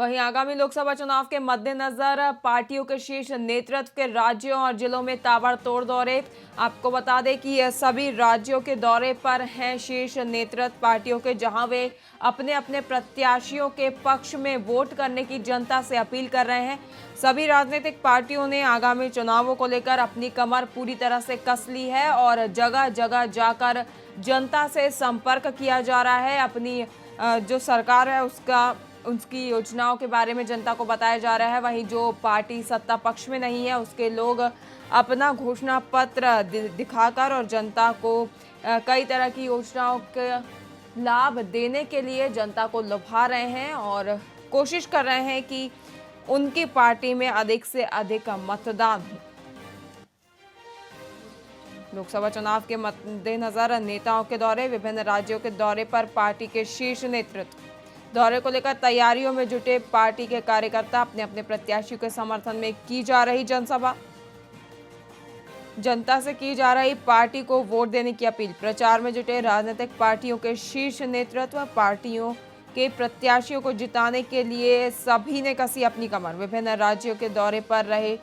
वहीं आगामी लोकसभा चुनाव के मद्देनजर पार्टियों के शीर्ष नेतृत्व के राज्यों और जिलों में ताबड़तोड़ दौरे। आपको बता दें कि ये सभी राज्यों के दौरे पर हैं शीर्ष नेतृत्व पार्टियों के, जहां वे अपने अपने प्रत्याशियों के पक्ष में वोट करने की जनता से अपील कर रहे हैं। सभी राजनीतिक पार्टियों ने आगामी चुनावों को लेकर अपनी कमर पूरी तरह से कस ली है और जगह जगह जाकर जनता से संपर्क किया जा रहा है। अपनी जो सरकार है उसकी योजनाओं के बारे में जनता को बताया जा रहा है। वहीं जो पार्टी सत्ता पक्ष में नहीं है उसके लोग अपना घोषणा पत्र दिखाकर और जनता को कई तरह की योजनाओं के लाभ देने के लिए जनता को लुभा रहे हैं और कोशिश कर रहे हैं कि उनकी पार्टी में अधिक से अधिक मतदान हो। लोकसभा चुनाव के मद्देनजर नेताओं के दौरे, विभिन्न राज्यों के दौरे पर पार्टी के शीर्ष नेतृत्व। दौरे को लेकर तैयारियों में जुटे पार्टी के कार्यकर्ता, अपने अपने प्रत्याशियों के समर्थन में की जा रही जनसभा, जनता से की जा रही पार्टी को वोट देने की अपील। प्रचार में जुटे राजनीतिक पार्टियों के शीर्ष नेतृत्व, पार्टियों के प्रत्याशियों को जिताने के लिए सभी ने कसी अपनी कमर। विभिन्न राज्यों के दौरे पर रहे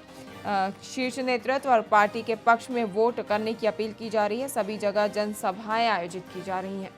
शीर्ष नेतृत्व और पार्टी के पक्ष में वोट करने की अपील की जा रही है। सभी जगह जनसभाएं आयोजित की जा रही हैं।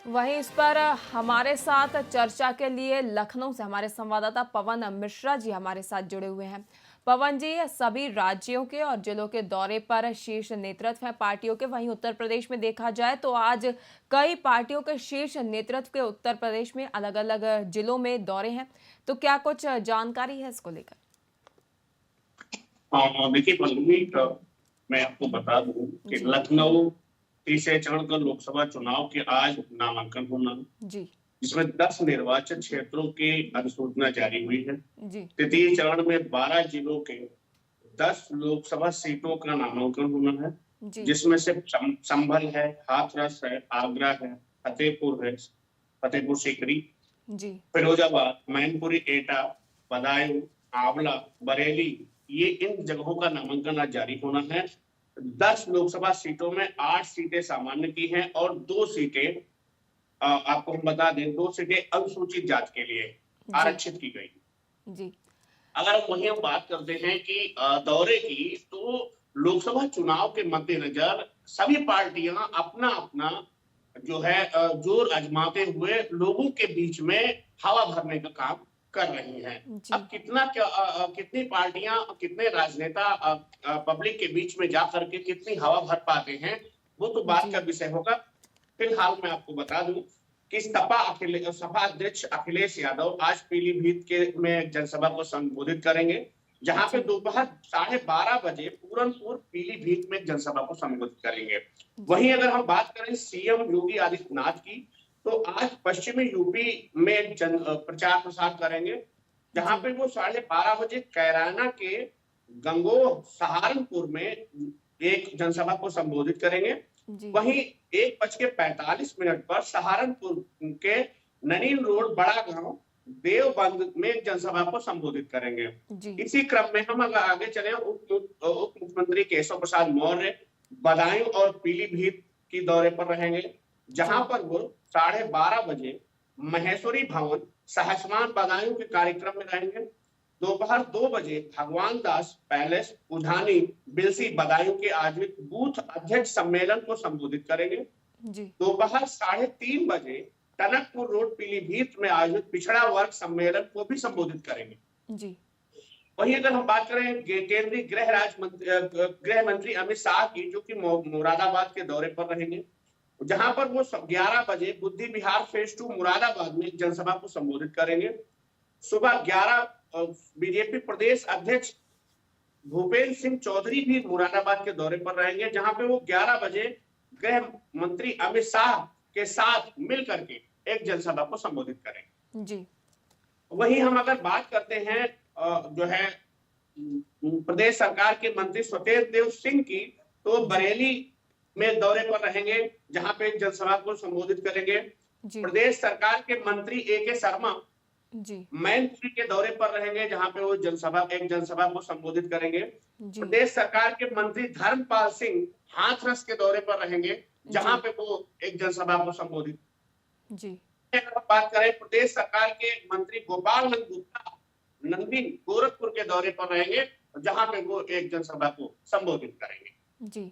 वहीं इस पर हमारे साथ चर्चा के लिए लखनऊ से हमारे संवाददाता पवन मिश्रा जी हमारे साथ जुड़े हुए हैं। पवन जी, सभी राज्यों के और जिलों के दौरे पर शीर्ष नेतृत्व है पार्टियों के। वहीं उत्तर प्रदेश में देखा जाए तो आज कई पार्टियों के शीर्ष नेतृत्व के उत्तर प्रदेश में अलग अलग जिलों में दौरे हैं, तो क्या कुछ जानकारी है इसको लेकर? देखिए पल्लवी, मैं आपको बता दूं कि लखनऊ तीसरे चरण का लोकसभा चुनाव के आज नामांकन होना जी, जिसमें 10 निर्वाचन क्षेत्रों की अधिसूचना जारी हुई है। जी, तृतीय चरण में 12 जिलों के 10 लोकसभा सीटों का नामांकन होना है, जी, जिसमें से संभल है, हाथरस है, आगरा है, फतेहपुर सीकरी, जी, फिरोजाबाद, मैनपुरी, एटा, बदायूं, आंवला, बरेली, ये इन जगहों का नामांकन आज जारी होना है। 10 लोकसभा सीटों में 8 सीटें सामान्य की हैं और 2 सीटें आपको हम बता दें, 2 सीटें अनुसूचित जाति के लिए आरक्षित की गई। जी, अगर हम वहीं हम बात करते हैं कि दौरे की, तो लोकसभा चुनाव के मद्देनजर सभी पार्टियां अपना अपना जो है जोर आजमाते हुए लोगों के बीच में हवा भरने का काम कर रही हैं। अब कितनी पार्टियां, कितने राजनेता पब्लिक के बीच में जाकर के कितनी हवा भर पाते हैं, वो तो बात का विषय होगा। फिलहाल मैं आपको बता दूं कि सपा अध्यक्ष अखिलेश यादव आज पीलीभीत में जनसभा को संबोधित करेंगे, जहां पे दोपहर 12:30 बजे पूरनपुर पीलीभीत में जनसभा को संबोधित करेंगे। वहीं अगर हम बात करें सीएम योगी आदित्यनाथ की, तो आज पश्चिमी यूपी में प्रचार प्रसार करेंगे, जहां पे वो 12:30 बजे कैराना के गंगोह सहारनपुर में एक जनसभा को संबोधित करेंगे। वहीं 1:45 पर सहारनपुर के ननीन रोड बड़ा गांव देवबंद में एक जनसभा को संबोधित करेंगे। इसी क्रम में हम अगर आगे चले, उप मुख्यमंत्री केशव प्रसाद मौर्य बदायूं और पीलीभीत की दौरे पर रहेंगे, जहां पर वो 12:30 बजे महेश्वरी भवन सहसमान बदायूं के कार्यक्रम में रहेंगे। दोपहर 2 बजे भगवान दास पैलेस उधानी बिलसी बदायूं के आयोजित बूथ अध्यक्ष सम्मेलन को संबोधित करेंगे। दोपहर 3:30 बजे टनकपुर रोड पीलीभीत में आयोजित पिछड़ा वर्ग सम्मेलन को भी संबोधित करेंगे। वहीं अगर हम बात करें केंद्रीय गृह मंत्री अमित शाह की, जो कि मुरादाबाद के दौरे पर रहेंगे, जहां पर वो 11 बजे बुद्धि विहार फेज 2 मुरादाबाद में जनसभा को संबोधित करेंगे। सुबह 11 बीजेपी प्रदेश अध्यक्ष भूपेंद्र सिंह चौधरी भी मुरादाबाद के दौरे पर रहेंगे, जहां पे वो 11 बजे गृह मंत्री अमित शाह के साथ मिल करके एक जनसभा को संबोधित करेंगे। जी। वहीं हम अगर बात करते हैं जो है प्रदेश सरकार के मंत्री स्वतेंद्र देव सिंह की, तो बरेली में दौरे पर रहेंगे, जहां पे एक जनसभा को संबोधित करेंगे। जी। प्रदेश सरकार के मंत्री ए.के. शर्मा जी। मैनपुरी के दौरे पर रहेंगे, जहां पे वो एक जनसभा को संबोधित करेंगे। जी। प्रदेश सरकार के मंत्री धर्मपाल सिंह हाथरस के दौरे पर रहेंगे, जहां पे वो एक जनसभा को संबोधित। जी। अगर बात करें प्रदेश सरकार के मंत्री गोपाल नंद गुप्ता नंदिन गोरखपुर के दौरे पर रहेंगे, जहां पे वो एक जनसभा को संबोधित करेंगे। जी।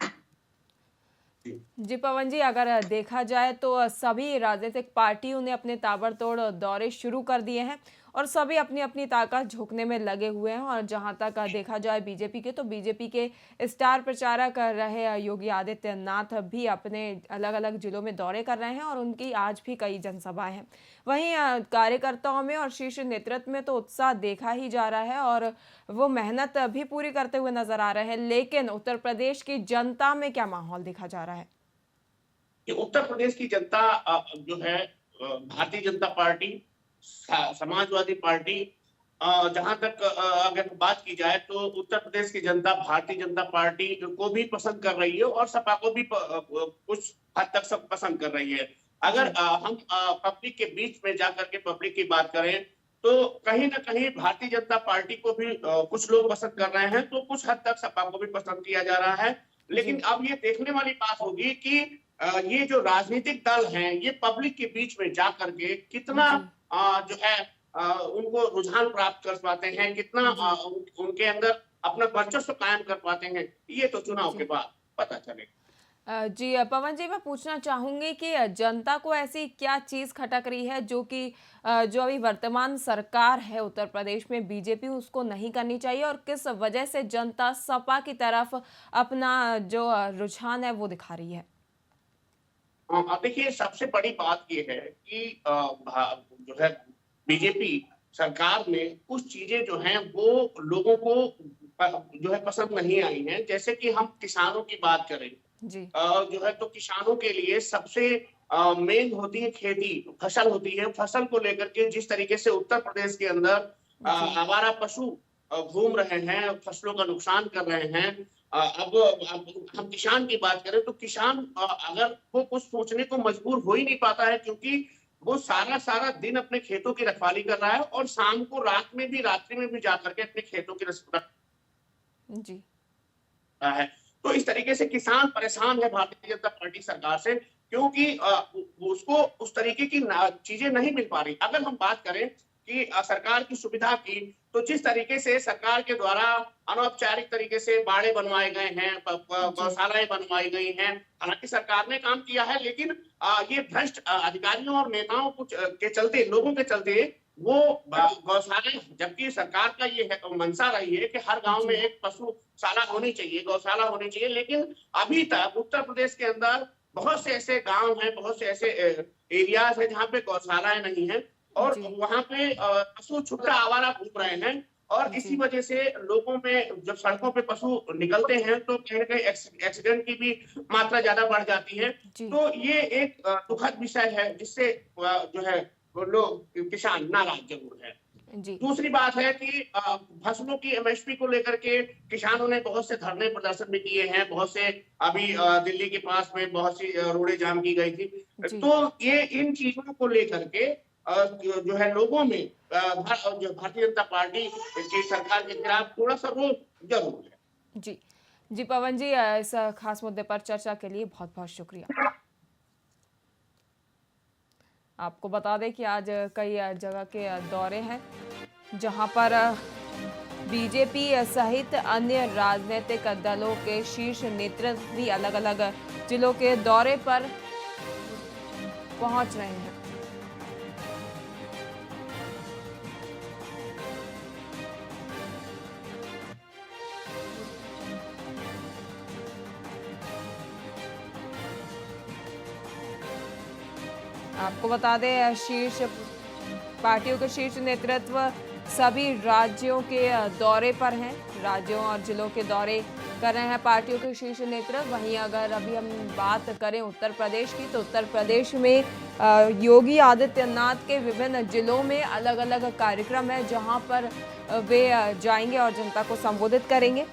जी। जी पवन जी, अगर देखा जाए तो सभी राजनीतिक पार्टियों ने अपने ताबड़तोड़ दौरे शुरू कर दिए हैं और सभी अपनी अपनी ताकत झोंकने में लगे हुए हैं। और जहां तक देखा जाए बीजेपी के, तो बीजेपी के स्टार प्रचारक रहे योगी आदित्यनाथ भी अपने अलग अलग जिलों में दौरे कर रहे हैं और उनकी आज भी कई जनसभाएं हैं। वहीं कार्यकर्ताओं में और शीर्ष नेतृत्व में तो उत्साह देखा ही जा रहा है और वो मेहनत भी पूरी करते हुए नजर आ रहे हैं। लेकिन उत्तर प्रदेश की जनता में क्या माहौल देखा जा रहा है? कि उत्तर प्रदेश की जनता जो है भारतीय जनता पार्टी, समाजवादी पार्टी, जहां तक अगर बात की जाए तो उत्तर प्रदेश की जनता भारतीय जनता पार्टी को भी पसंद कर रही है और सपा को भी कुछ हद तक सब पसंद कर रही है। अगर हम पब्लिक के बीच में जाकर के पब्लिक की बात करें, तो कहीं ना कहीं भारतीय जनता पार्टी को भी कुछ लोग पसंद कर रहे हैं, तो कुछ हद तक सपा को भी पसंद किया जा रहा है। लेकिन अब ये देखने वाली बात होगी कि ये जो राजनीतिक दल हैं, ये पब्लिक के बीच में जा करके कितना जो है उनको रुझान प्राप्त कर पाते हैं, कितना उनके अंदर अपना वर्चस्व कायम कर पाते हैं, ये तो चुनाव के बाद पता चलेगा। जी पवन जी, मैं पूछना चाहूंगी कि जनता को ऐसी क्या चीज खटक रही है जो कि जो अभी वर्तमान सरकार है उत्तर प्रदेश में बीजेपी, उसको नहीं करनी चाहिए और किस वजह से जनता सपा की तरफ अपना जो रुझान है वो दिखा रही है? अब देखिए, सबसे बड़ी बात ये है कि जो है बीजेपी सरकार में कुछ चीजें जो हैं वो लोगों को जो है पसंद नहीं आई हैं। जैसे कि हम किसानों की बात करें, जी। जो है तो किसानों के लिए सबसे मेन होती है खेती, फसल होती है। फसल को लेकर के जिस तरीके से उत्तर प्रदेश के अंदर आवारा पशु घूम रहे हैं, फसलों का नुकसान कर रहे हैं। अब हम किसान की बात करें तो किसान अगर वो कुछ सोचने को मजबूर हो ही नहीं पाता है, क्योंकि वो सारा दिन अपने खेतों की रखवाली कर रहा है और शाम को रात्रि में भी जाकर के अपने खेतों की जी। है। तो इस तरीके से किसान परेशान है भारतीय जनता पार्टी सरकार से, क्योंकि उसको उस तरीके की चीजें नहीं मिल पा रही। अगर हम बात करें कि सरकार की सुविधा की, तो जिस तरीके से सरकार के द्वारा अनौपचारिक तरीके से बाड़े बनवाए गए हैं, गौशालाएं बनवाई गई हैं, हालांकि सरकार ने काम किया है, लेकिन ये भ्रष्ट अधिकारियों और नेताओं के चलते, लोगों के चलते वो गौशालाएं, जबकि सरकार का ये है मंशा रही है कि हर गांव में एक पशुशाला होनी चाहिए, गौशाला होनी चाहिए, लेकिन अभी तक उत्तर प्रदेश के अंदर बहुत से ऐसे गांव हैं, बहुत से ऐसे एरियाज हैं जहाँ पे गौशालाएं नहीं है और वहां पे पशु छुट्टा आवारा घूम रहे हैं। और इसी वजह से लोगों में जब सड़कों पे पशु निकलते हैं तो कहीं ना कहीं एक्सीडेंट की भी मात्रा ज्यादा बढ़ जाती है। तो ये एक दुखद विषय है जिससे जो है लोग, किसान नाराज जरूर है। दूसरी बात है कि फसलों की एमएसपी को लेकर के किसानों ने बहुत से धरने प्रदर्शन भी किए हैं, बहुत से अभी दिल्ली के पास में बहुत सी रोडें जाम की गई थी। तो ये इन चीजों को लेकर के जो है लोगों में जो भारतीय जनता पार्टी की सरकार के खिलाफ थोड़ा सा रोष जरूर है। जी पवन जी, इस खास मुद्दे पर चर्चा के लिए बहुत बहुत शुक्रिया। आपको बता दें कि आज कई जगह के दौरे हैं जहां पर बीजेपी सहित अन्य राजनीतिक दलों के शीर्ष नेतृत्व भी अलग अलग जिलों के दौरे पर पहुंच रहे हैं। आपको बता दें, शीर्ष पार्टियों के शीर्ष नेतृत्व सभी राज्यों के दौरे पर हैं। राज्यों और जिलों के दौरे कर रहे हैं पार्टियों के शीर्ष नेतृत्व। वहीं अगर अभी हम बात करें उत्तर प्रदेश की, तो उत्तर प्रदेश में योगी आदित्यनाथ के विभिन्न जिलों में अलग अलग कार्यक्रम है, जहां पर वे जाएंगे और जनता को संबोधित करेंगे।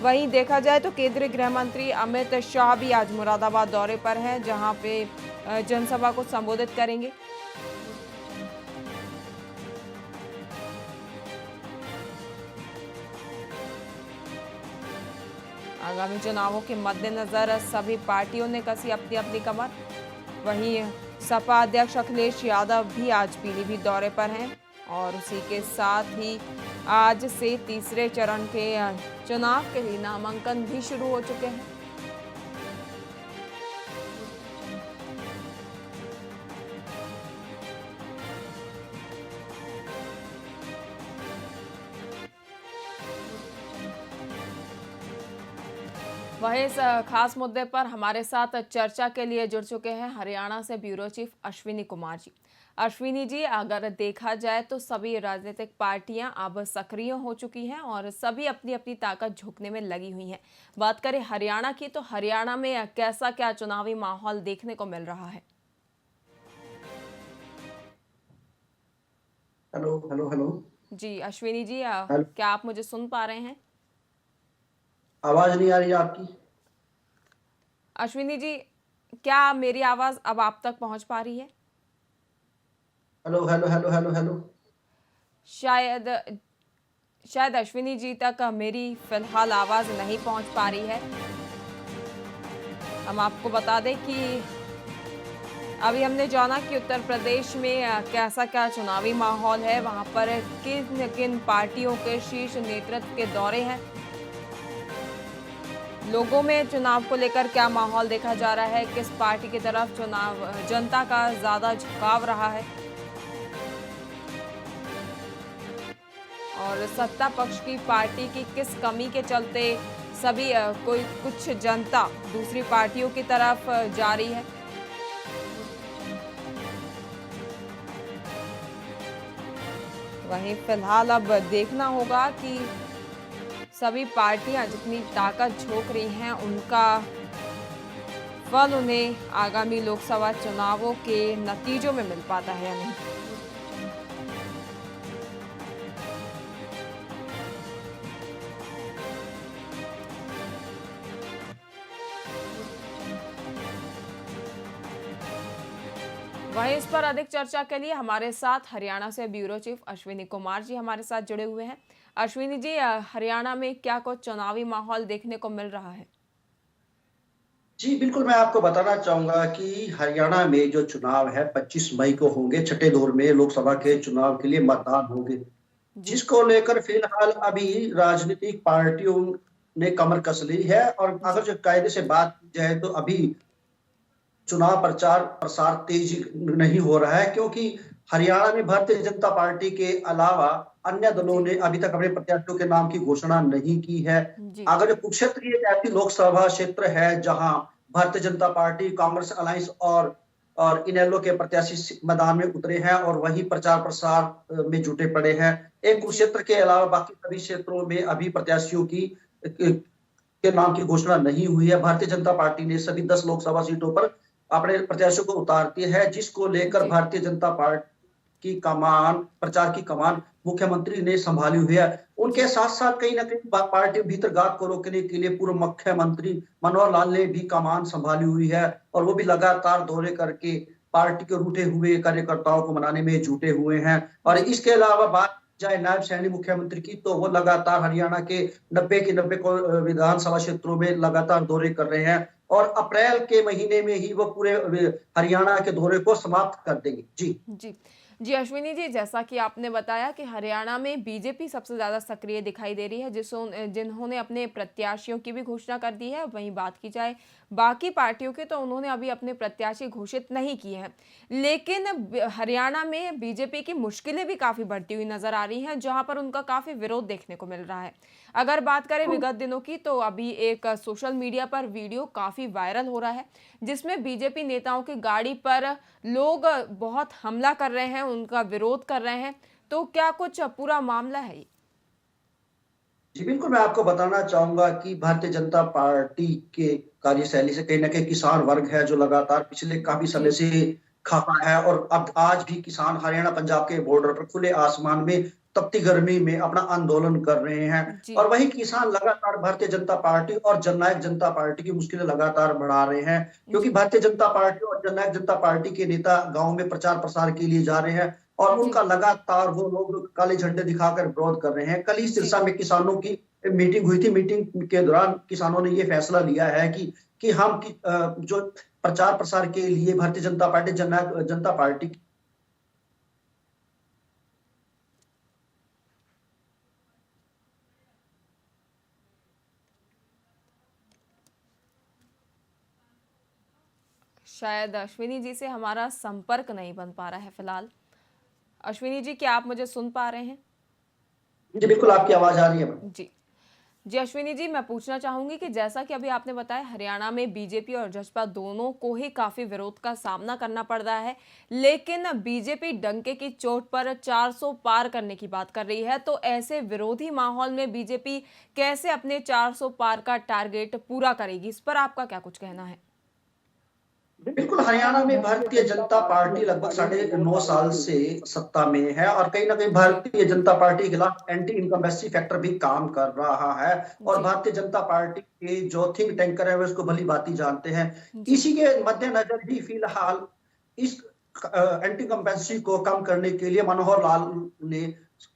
वहीं देखा जाए तो केंद्रीय गृह मंत्री अमित शाह भी आज मुरादाबाद दौरे पर हैं, जहां पे जनसभा को संबोधित करेंगे। आगामी चुनावों के मद्देनजर सभी पार्टियों ने कसी अपनी अपनी कमर। वहीं सपा अध्यक्ष अखिलेश यादव भी आज पीलीभीत दौरे पर हैं और उसी के साथ ही आज से तीसरे चरण के चुनाव के लिए नामांकन भी शुरू हो चुके हैं। वहीं इस खास मुद्दे पर हमारे साथ चर्चा के लिए जुड़ चुके हैं हरियाणा से ब्यूरो चीफ अश्विनी कुमार जी। अश्विनी जी, अगर देखा जाए तो सभी राजनीतिक पार्टियां अब सक्रिय हो चुकी हैं और सभी अपनी अपनी ताकत झोंकने में लगी हुई हैं। बात करें हरियाणा की, तो हरियाणा में कैसा क्या चुनावी माहौल देखने को मिल रहा है? Hello hello hello. जी अश्विनी जी, हेलो, क्या आप मुझे सुन पा रहे हैं? आवाज नहीं आ रही है आपकी? अश्विनी जी, क्या मेरी आवाज अब आप तक पहुंच पा रही है? Hello hello hello hello hello. शायद शायद अश्विनी जी तक मेरी फिलहाल आवाज नहीं पहुंच पा रही है। हम आपको बता दें कि अभी हमने जाना कि उत्तर प्रदेश में कैसा क्या चुनावी माहौल है, वहां पर किन किन पार्टियों के शीर्ष नेतृत्व के दौरे हैं, लोगों में चुनाव को लेकर क्या माहौल देखा जा रहा है, किस पार्टी की तरफ चुनाव जनता का ज्यादा झुकाव रहा है और सत्ता पक्ष की पार्टी की किस कमी के चलते सभी कोई कुछ जनता दूसरी पार्टियों की तरफ जा रही है। वहीं फिलहाल अब देखना होगा कि सभी पार्टियां जितनी ताकत झोंक रही हैं, उनका फल उन्हें आगामी लोकसभा चुनावों के नतीजों में मिल पाता है या नहीं। वहीं इस पर अधिक चर्चा के लिए हमारे साथ हरियाणा से ब्यूरो चीफ अश्विनी कुमार जी हमारे साथ जुड़े हुए हैं। अश्विनी जी, हरियाणा में क्या कुछ चुनावी माहौल देखने को मिल रहा है? जी बिल्कुल, मैं आपको बताना चाहूंगा कि हरियाणा में जो चुनाव है 25 मई को होंगे। छठे दौर में लोकसभा के चुनाव के लिए मतदान होंगे, जी जिसको लेकर फिलहाल अभी राजनीतिक पार्टियों ने कमर कस ली है। और जी अगर जो कायदे से बात की जाए तो अभी चुनाव प्रचार प्रसार तेजी नहीं हो रहा है, क्योंकि हरियाणा में भारतीय जनता पार्टी के अलावा अन्य दलों जी ने अभी तक अपने प्रत्याशियों के नाम की घोषणा नहीं की है। जी अगर जो कुरुक्षेत्र की एक ऐसी लोकसभा क्षेत्र है जहां भारतीय जनता पार्टी, कांग्रेस अलायंस और इनेलो के प्रत्याशी मैदान में उतरे हैं और वही प्रचार प्रसार में जुटे पड़े हैं। एक जी कुरुक्षेत्र के अलावा बाकी सभी क्षेत्रों में अभी प्रत्याशियों की के नाम की घोषणा नहीं हुई है। भारतीय जनता पार्टी ने सभी 10 लोकसभा सीटों पर अपने प्रत्याशियों को उतारती है, जिसको लेकर जी भारतीय जनता पार्टी की कमान, प्रचार की कमान मुख्यमंत्री ने संभाली हुई है। उनके जी साथ साथ कहीं ना कहीं पार्टी भीतर गात को रोकने के लिए पूर्व मुख्यमंत्री मनोहर लाल ने भी कमान संभाली हुई है और वो भी लगातार दौरे करके पार्टी के रूठे हुए कार्यकर्ताओं को मनाने में जुटे हुए हैं। और जी इसके अलावा बात जाए नायब सैनी मुख्यमंत्री की, तो वो लगातार हरियाणा के 90 के 90 को विधानसभा क्षेत्रों में लगातार दौरे कर रहे हैं और अप्रैल के महीने में ही वो पूरे हरियाणा के दौरे को समाप्त कर देंगे। जी जी जी अश्विनी जी, जैसा कि आपने बताया कि हरियाणा में बीजेपी सबसे ज़्यादा सक्रिय दिखाई दे रही है, जिन्होंने अपने प्रत्याशियों की भी घोषणा कर दी है। वहीं बात की जाए बाकी पार्टियों की, तो उन्होंने अभी अपने प्रत्याशी घोषित नहीं किए हैं। लेकिन हरियाणा में बीजेपी की मुश्किलें भी काफ़ी बढ़ती हुई नजर आ रही हैं, जहां पर उनका काफ़ी विरोध देखने को मिल रहा है। अगर बात करें विगत दिनों की, तो अभी एक सोशल मीडिया पर वीडियो काफ़ी वायरल हो रहा है, जिसमें बीजेपी नेताओं की गाड़ी पर लोग बहुत हमला कर रहे हैं, उनका विरोध कर रहे हैं। तो क्या कुछ पूरा मामला है ये? जी बिल्कुल, मैं आपको बताना चाहूंगा कि भारतीय जनता पार्टी के कार्यशैली से कहीं ना कहीं किसान वर्ग है जो लगातार पिछले काफी समय जी से खफा है, और अब आज भी किसान हरियाणा पंजाब के बॉर्डर पर खुले आसमान में तपती गर्मी में अपना आंदोलन कर रहे हैं। जी और वही किसान लगातार भारतीय जनता पार्टी और जननायक जनता पार्टी की मुश्किलें लगातार बढ़ा रहे हैं, क्योंकि जी भारतीय जनता पार्टी और जननायक जनता पार्टी के नेता गांव में प्रचार प्रसार के लिए जा रहे हैं, और जी उनका लगातार वो लोग काले झंडे दिखाकर विरोध कर रहे हैं। कल ही जी सिरसा में किसानों की मीटिंग हुई थी। मीटिंग के दौरान किसानों ने ये फैसला लिया है कि हम जो प्रचार प्रसार के लिए भारतीय जनता पार्टी जननायक जनता पार्टी शायद अश्विनी जी से हमारा संपर्क नहीं बन पा रहा है फिलहाल। अश्विनी जी, क्या आप मुझे सुन पा रहे हैं? जी बिल्कुल, आपकी आवाज आ रही है। जी जी अश्विनी जी, मैं पूछना चाहूंगी कि जैसा कि अभी आपने बताया, हरियाणा में बीजेपी और जसपा दोनों को ही काफी विरोध का सामना करना पड़ रहा है, लेकिन बीजेपी डंके की चोट पर 400 पार करने की बात कर रही है। तो ऐसे विरोधी माहौल में बीजेपी कैसे अपने 400 पार का टारगेट पूरा करेगी, इस पर आपका क्या कुछ कहना है? बिल्कुल, हरियाणा में भारतीय जनता पार्टी लगभग 9.5 साल से सत्ता में है, और कहीं ना कहीं जी भारतीय जनता पार्टी के खिलाफ एंटी इनकम्बेंसी फैक्टर भी काम कर रहा है। और जी भारतीय जनता पार्टी के जो थिंक टैंकर है वे उसको भली भांति जानते हैं। जी इसी के मद्देनजर ही फिलहाल इस एंटी इनकम्बेंसी को कम करने के लिए मनोहर लाल ने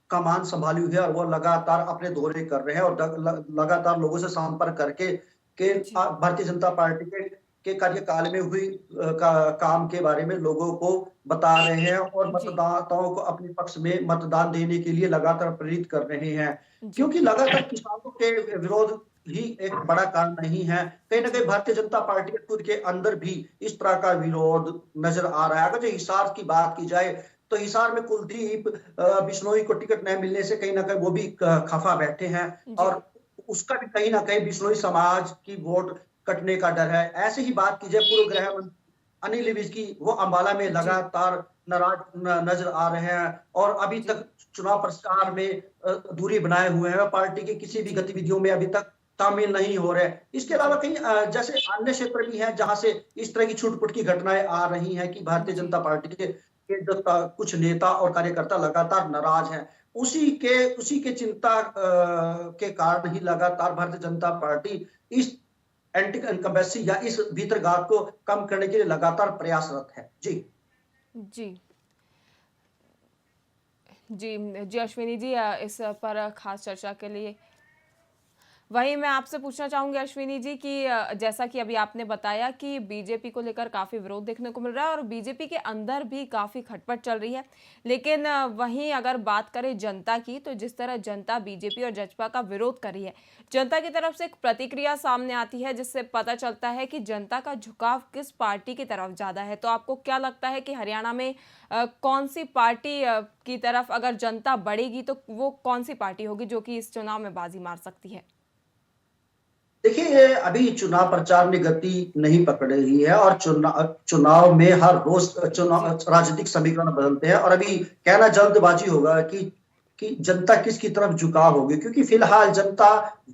कमान संभाली हुई है, और वो लगातार अपने दौरे कर रहे हैं और लगातार लोगों से संपर्क करके जी भारतीय जनता पार्टी के कार्यकाल में हुई काम के बारे में लोगों को बता रहे हैं, और जी मतदाताओं को अपने पक्ष में मतदान देने के लिए लगातार प्रेरित कर रहे हैं। जी क्योंकि लगातार किसानों के विरोध ही एक बड़ा कारण नहीं है, कहीं ना कहीं भारतीय जनता पार्टी के खुद के अंदर भी इस तरह का विरोध नजर आ रहा है। अगर जो हिसार की बात की जाए, तो हिसार में कुलदीप बिश्नोई को टिकट नहीं मिलने से कहीं ना कहीं वो भी खफा बैठे हैं, जी और उसका भी कहीं ना कहीं बिश्नोई समाज की वोट कटने का डर है। ऐसे ही बात की जाए पूर्व गृह मंत्री अनिल विज की, वो अंबाला में जी लगातार नाराज नजर आ रहे हैं, और अभी जी तक चुनाव प्रचार में दूरी बनाए हुए हैं, पार्टी की किसी भी जी गतिविधियों में अभी तक शामिल नहीं हो रहे। इसके अलावा जी कहीं जैसे अन्य क्षेत्र भी हैं जहां से इस तरह की छुटपुट की घटनाएं आ रही हैं कि भारतीय जी जनता पार्टी के जो कुछ नेता और कार्यकर्ता लगातार नाराज हैं। उसी के चिंता के कारण ही लगातार भारतीय जनता पार्टी इस एंटी इनकम्बेंसी या इस भीतरघात को कम करने के लिए लगातार प्रयासरत है। जी जी जी जी अश्विनी जी, इस पर खास चर्चा के लिए वहीं मैं आपसे पूछना चाहूंगी अश्विनी जी कि जैसा कि अभी आपने बताया कि बीजेपी को लेकर काफी विरोध देखने को मिल रहा है और बीजेपी के अंदर भी काफी खटपट चल रही है, लेकिन वहीं अगर बात करें जनता की, तो जिस तरह जनता बीजेपी और जसपा का विरोध कर रही है, जनता की तरफ से एक प्रतिक्रिया सामने आती है जिससे पता चलता है कि जनता का झुकाव किस पार्टी की तरफ ज्यादा है। तो आपको क्या लगता है कि हरियाणा में कौन सी पार्टी की तरफ अगर जनता बढ़ेगी तो वो कौन सी पार्टी होगी जो कि इस चुनाव में बाजी मार सकती है? देखिए, अभी चुनाव प्रचार में गति नहीं पकड़ रही है, और चुनाव में हर रोज चुनाव जी राजनीतिक समीकरण बदलते हैं, और अभी कहना जल्दबाजी होगा कि जनता किसकी तरफ झुकाव होगी, क्योंकि फिलहाल जनता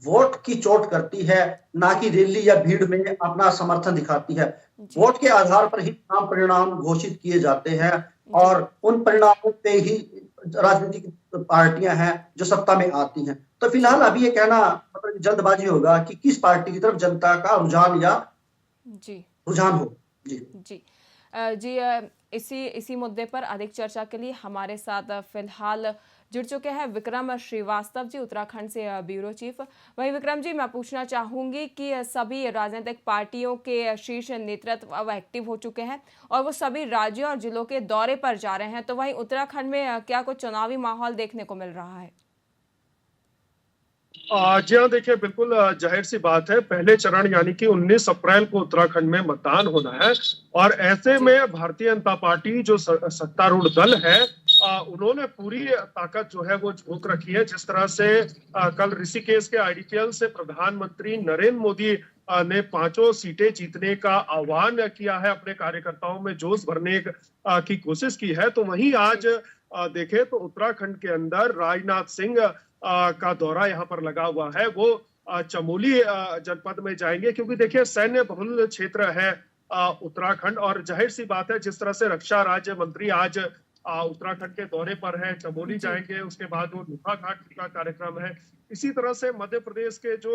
वोट की चोट करती है, ना कि रैली या भीड़ में अपना समर्थन दिखाती है। जी वोट के आधार पर ही चुनाव परिणाम घोषित किए जाते हैं, जी और उन परिणामों पे ही राजनीतिक पार्टियां हैं जो सत्ता में आती हैं। तो जी फिलहाल अभी ये कहना मतलब जल्दबाजी होगा कि किस पार्टी की तरफ जनता का रुझान या जी रुझान हो। जी जी जी इसी इसी मुद्दे पर अधिक चर्चा के लिए हमारे साथ फिलहाल जुड़ चुके हैं विक्रम श्रीवास्तव जी, उत्तराखंड से ब्यूरो चीफ। वहीं विक्रम जी, मैं पूछना चाहूंगी कि सभी राजनीतिक पार्टियों के शीर्ष नेतृत्व अब एक्टिव हो चुके हैं और वो सभी राज्यों और जिलों के दौरे पर जा रहे हैं, तो वहीं उत्तराखंड में क्या कुछ चुनावी माहौल देखने को मिल रहा है? जी हाँ, देखिए बिल्कुल जाहिर सी बात है, पहले चरण यानी कि 19 अप्रैल को उत्तराखंड में मतदान होना है, और ऐसे जी में भारतीय जनता पार्टी जो सत्तारूढ़ दल है, उन्होंने पूरी ताकत जो है वो झोंक रखी है। जिस तरह से कल ऋषिकेश के आईडीपीएल से प्रधानमंत्री नरेंद्र मोदी ने 5 सीटें जीतने का आह्वान किया है, अपने कार्यकर्ताओं में जोश भरने की कोशिश की है, तो वहीं आज देखें तो उत्तराखंड के अंदर राजनाथ सिंह का दौरा यहाँ पर लगा हुआ है। वो चमोली जनपद में जाएंगे, क्योंकि देखिए सैन्य बहुल क्षेत्र है उत्तराखंड, और जाहिर सी बात है जिस तरह से रक्षा राज्य मंत्री आज उत्तराखंड के दौरे पर है, चमोली जाएंगे, उसके बाद वो नुब्रा घाट का कार्यक्रम है। इसी तरह से मध्य प्रदेश के जो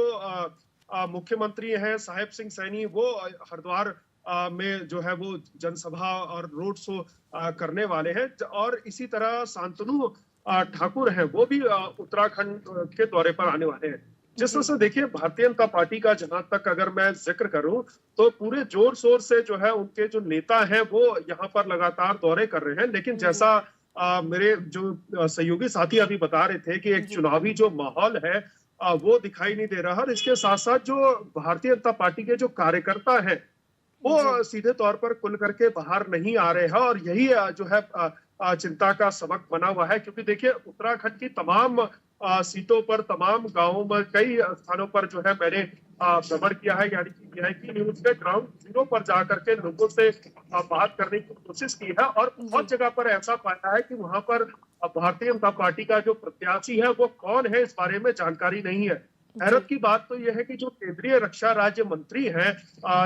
मुख्यमंत्री हैं साहेब सिंह सैनी, वो हरिद्वार में जो है वो जनसभा और रोड शो करने वाले हैं, और इसी तरह शांतनु ठाकुर हैं, वो भी उत्तराखंड के दौरे पर आने वाले हैं। जिस तरह से देखिए भारतीय जनता पार्टी का जहां तक अगर मैं जिक्र करूं तो पूरे जोर शोर से जो है उनके जो नेता हैं वो यहाँ पर लगातार दौरे कर रहे हैं, लेकिन जैसा मेरे जो सहयोगी साथी अभी बता रहे थे कि एक चुनावी जो माहौल है वो दिखाई नहीं दे रहा, और इसके साथ साथ जो भारतीय जनता पार्टी के जो कार्यकर्ता हैं वो सीधे तौर पर खुल करके बाहर नहीं आ रहे हैं, और यही जो है चिंता का सबक बना हुआ है। क्योंकि देखिए उत्तराखंड की तमाम सीटों पर, तमाम गांवों में, कई स्थानों पर जो है मैंने भ्रमण किया है, यानी कि वीआईपी न्यूज के ग्राउंड जीरो पर जाकर के लोगों से बात करने की कोशिश की है, और बहुत जगह पर ऐसा पाया है कि वहां पर भारतीय जनता पार्टी का जो प्रत्याशी है वो कौन है इस बारे में जानकारी नहीं है। हैरत की बात तो यह है कि जो केंद्रीय रक्षा राज्य मंत्री हैं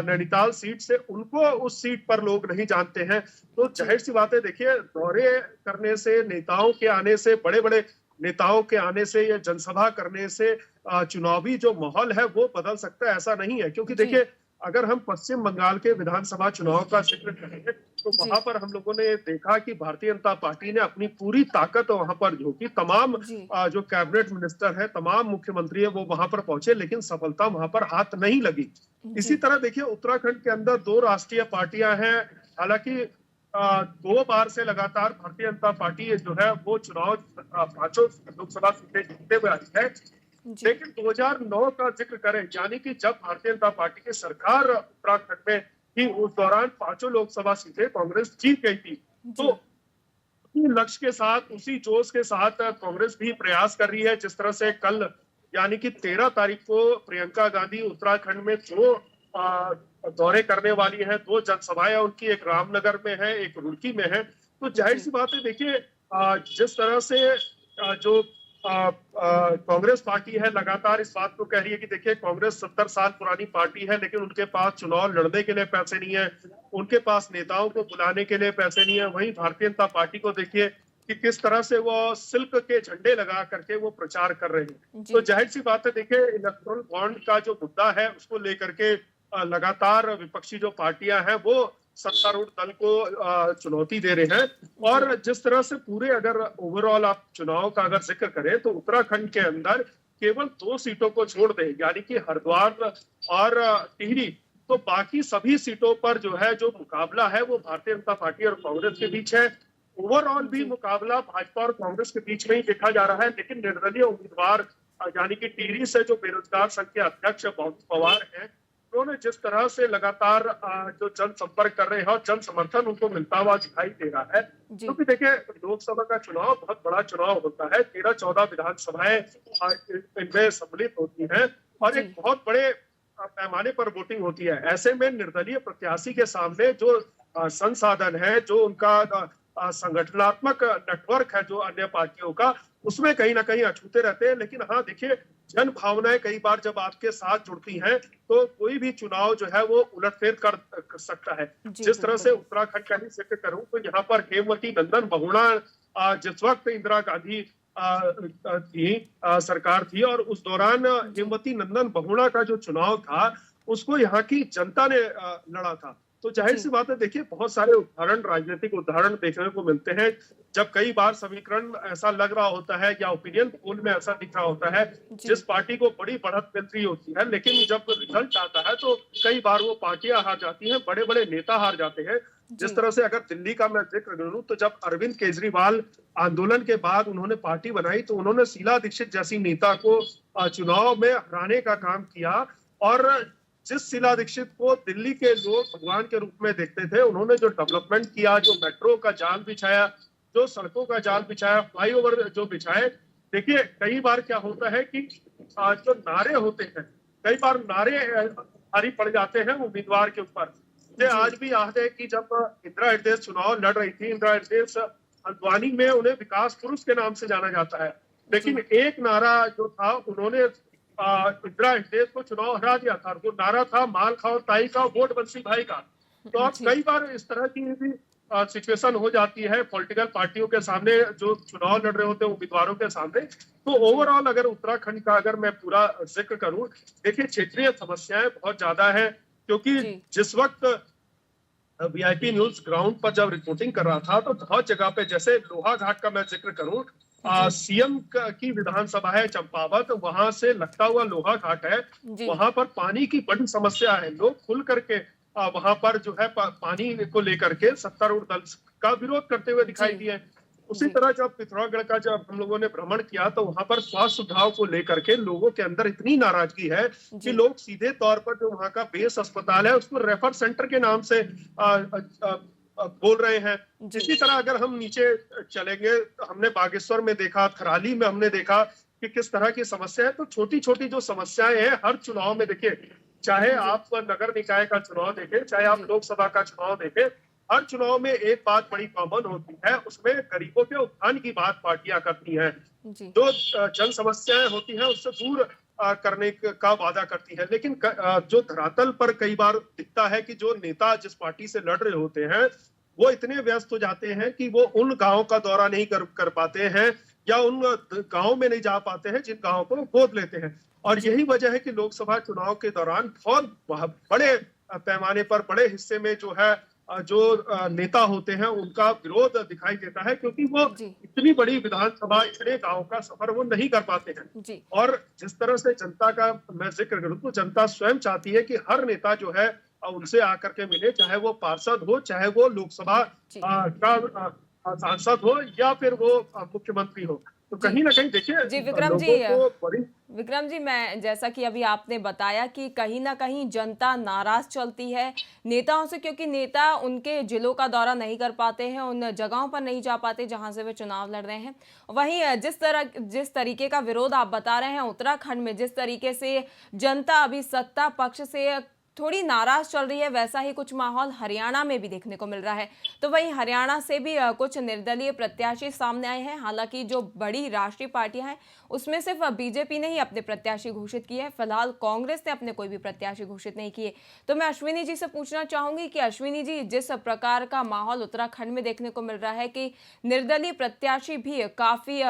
नैनीताल सीट से, उनको उस सीट पर लोग नहीं जानते हैं। तो जाहिर सी बात है, देखिए दौरे करने से, नेताओं के आने से, बड़े बड़े नेताओं के आने से या जनसभा करने से चुनावी जो माहौल है वो बदल सकता है, ऐसा नहीं है। क्योंकि देखिए अगर हम पश्चिम बंगाल के विधानसभा चुनाव का जिक्र करें तो वहां पर हम लोगों ने देखा कि भारतीय जनता पार्टी ने अपनी पूरी ताकत वहां पर झोंकी, तमाम जो कैबिनेट मिनिस्टर है, तमाम मुख्यमंत्री है, वो वहां पर पहुंचे, लेकिन सफलता वहां पर हाथ नहीं लगी। इसी तरह देखिए उत्तराखंड के अंदर 2 राष्ट्रीय पार्टियां हैं, हालांकि 2 बार से लगातार भारतीय जनता पार्टी जो है वो चुनाव 5 लोकसभा सीटें जीतते हुए आई है, लेकिन 2009 का जिक्र करें, यानी कि जब भारतीय जनता पार्टी की सरकार उत्तराखंड में थी, उस दौरान 5 लोकसभा सीटें कांग्रेस जीत गई थी। तो उसी लक्ष्य के साथ, उसी जोश के साथ कांग्रेस भी प्रयास कर रही है। जिस तरह से कल यानी कि 13 तारीख को प्रियंका गांधी उत्तराखंड में 2 दौरे करने वाली है, 2 जनसभाएं उनकी, एक रामनगर में है, एक रुड़की में है। तो जाहिर सी बात है, देखिए जिस तरह से जो कांग्रेस पार्टी है लगातार इस बात को कह रही है कि देखिए कांग्रेस 70 साल पुरानी पार्टी है, लेकिन उनके पास चुनाव लड़ने के लिए पैसे नहीं है, उनके पास नेताओं को बुलाने के लिए पैसे नहीं है। वहीं भारतीय जनता पार्टी को देखिए कि किस तरह से वो सिल्क के झंडे लगा करके वो प्रचार कर रहे हैं। तो जाहिर सी बात है, देखिए इलेक्टोरल बॉन्ड का जो मुद्दा है उसको लेकर के लगातार विपक्षी जो पार्टियां हैं वो सत्तारूढ़ दल को चुनौती दे रहे हैं। और जिस तरह से पूरे अगर ओवरऑल आप चुनाव का अगर जिक्र करें तो उत्तराखंड के अंदर केवल 2 सीटों को छोड़ दें, यानी कि हरिद्वार और टिहरी, तो बाकी सभी सीटों पर जो है जो मुकाबला है वो भारतीय जनता पार्टी और कांग्रेस के बीच है। ओवरऑल भी मुकाबला भाजपा और कांग्रेस के बीच में ही देखा जा रहा है, लेकिन निर्दलीय उम्मीदवार यानी कि टिहरी से जो बेरोजगार संघ के अध्यक्ष बाबू पवार हैं, उन्होंने जिस तरह से लगातार जो जनसंपर्क कर रहे हैं और जन समर्थन उनको मिलता हुआ दिखाई दे रहा है। क्योंकि देखिए लोकसभा का चुनाव बहुत बड़ा चुनाव होता है, 13-14 विधानसभाएं इनमें सम्मिलित होती हैं और एक बहुत बड़े पैमाने पर वोटिंग होती है। ऐसे में निर्दलीय प्रत्याशी के सामने जो संसाधन है, जो उनका संगठनात्मक नेटवर्क है जो अन्य पार्टियों का, उसमें कहीं ना कहीं अछूते रहते हैं। लेकिन हाँ देखिए, जन भावनाएं कई बार जब आपके साथ जुड़ती हैं तो कोई भी चुनाव जो है वो उलटफेर कर सकता है। जिस तरह से उत्तराखंड का ही जिक्र करूं तो यहाँ पर हेमवती नंदन बहुगुणा जिस वक्त इंदिरा गांधी थी सरकार थी, और उस दौरान हेमवती नंदन बहुगुणा का जो चुनाव था उसको यहाँ की जनता ने लड़ा था। तो जाहिर सी बात है, देखिए बहुत सारे उदाहरण, राजनीतिक उदाहरण देखने को मिलते हैं जब कई बार समीकरण ऐसा लग रहा होता है या ओपिनियन पोल में ऐसा दिख रहा होता है जिस पार्टी को बड़ी बढ़त मिल रही होती है, लेकिन जब रिजल्ट आता है तो कई बार वो पार्टियां हार जाती हैं, बड़े बड़े नेता हार जाते हैं। जिस तरह से अगर दिल्ली का मैं जिक्र करूं तो जब अरविंद केजरीवाल आंदोलन के बाद उन्होंने पार्टी बनाई तो उन्होंने शीला दीक्षित जैसी नेता को चुनाव में हराने का काम किया, और जिस शीला दीक्षित को दिल्ली के लोग भगवान के रूप में देखते थे, उन्होंने जो डेवलपमेंट किया, जो मेट्रो का जाल बिछाया, जो सड़कों का जाल बिछाया, फ्लाईओवर जो बिछाए। देखिए कई बार क्या होता है कि जो नारे होते हैं, कई बार नारे भारी पड़ जाते हैं उम्मीदवार के ऊपर। मुझे आज भी याद है कि जब इंदिरा हृदय चुनाव लड़ रही थी, इंदिरा हृदय हल्द्वानी में उन्हें विकास पुरुष के नाम से जाना जाता है, लेकिन एक नारा जो था, उन्होंने इंदिरा हृदय को चुनाव हरा दिया था। वो नारा था माल खाओ ताई का, वोट बंसी भाई का। तो अब कई बार इस तरह की भी सिचुएशन हो जाती है पॉलिटिकल पार्टियों के सामने, जो चुनाव लड़ रहे होते हैं उम्मीदवारों के सामने। तो ओवरऑल अगर उत्तराखंड का अगर मैं पूरा जिक्र करूं, देखिए क्षेत्रीय समस्याएं बहुत ज्यादा है, क्योंकि जिस वक्त वीआईपी न्यूज ग्राउंड पर जब रिपोर्टिंग कर रहा था, तो बहुत जगह पे, जैसे लोहा घाट का मैं जिक्र करूं, सीएम की विधानसभा है चंपावत, वहां से लगता हुआ लोहा घाट है, वहां पर पानी की बड़ी समस्या है। लोग खुल करके वहां पर जो है पानी को लेकर के सत्तारूढ़ दल का विरोध करते हुए दिखाई दिए। उसी तरह जब पिथौरागढ़ का जब हम लोगों ने भ्रमण किया, तो वहां पर स्वास्थ्य सुविधाओं को लेकर के लोगों के अंदर इतनी नाराजगी है कि लोग सीधे तौर पर जो वहां का बेस अस्पताल है उसको रेफर सेंटर के नाम से बोल रहे हैं। इसी तरह अगर हम नीचे चलेंगे, हमने बागेश्वर में देखा, थराली में हमने देखा कि किस तरह की समस्या है। तो छोटी छोटी जो समस्याएं हैं हर चुनाव में, देखिए चाहे आप नगर निकाय का चुनाव देखें, चाहे आप लोकसभा का चुनाव देखें, हर चुनाव में एक बात बड़ी कॉमन होती है, उसमें गरीबों के उत्थान की बात पार्टियां करती हैं। जो जन समस्याएं होती हैं उससे दूर करने का वादा करती है। लेकिन जो धरातल पर कई बार दिखता है कि जो नेता जिस पार्टी से लड़ रहे होते हैं वो इतने व्यस्त हो जाते हैं कि वो उन गांवों का दौरा नहीं कर पाते हैं, या उन गांवों में नहीं जा पाते हैं जिन गांवों को गोद लेते हैं। और यही वजह है कि लोकसभा चुनाव के दौरान बहुत बड़े पैमाने पर, बड़े हिस्से में जो है जो नेता होते हैं उनका विरोध दिखाई देता है, क्योंकि वो इतनी बड़ी विधानसभा, इतने गांव का सफर वो नहीं कर पाते हैं। और जिस तरह से जनता का मैं जिक्र करूं, तो जनता स्वयं चाहती है कि हर नेता जो है उनसे आकर के मिले, चाहे वो पार्षद हो, चाहे वो लोकसभा का सांसद हो, या फिर वो मुख्यमंत्री हो। तो कहीं ना कहीं देखिए विक्रम जी, मैं जैसा कि अभी आपने बताया कि कहीं ना कहीं जनता नाराज चलती है नेताओं से, क्योंकि नेता उनके जिलों का दौरा नहीं कर पाते हैं, उन जगहों पर नहीं जा पाते जहां से वे चुनाव लड़ रहे हैं। वहीं जिस तरीके का विरोध आप बता रहे हैं उत्तराखंड में, जिस तरीके से जनता अभी सत्ता पक्ष से थोड़ी नाराज चल रही है, वैसा ही कुछ माहौल हरियाणा में भी देखने को मिल रहा है। तो वहीं हरियाणा से भी कुछ निर्दलीय प्रत्याशी सामने आए हैं। हालांकि जो बड़ी राष्ट्रीय पार्टियां हैं उसमें सिर्फ बीजेपी ने ही अपने प्रत्याशी घोषित किए हैं, फिलहाल कांग्रेस ने अपने कोई भी प्रत्याशी घोषित नहीं किए। तो मैं अश्विनी जी से पूछना चाहूंगी कि अश्विनी जी, जिस प्रकार का माहौल उत्तराखंड में देखने को मिल रहा है कि निर्दलीय प्रत्याशी भी काफी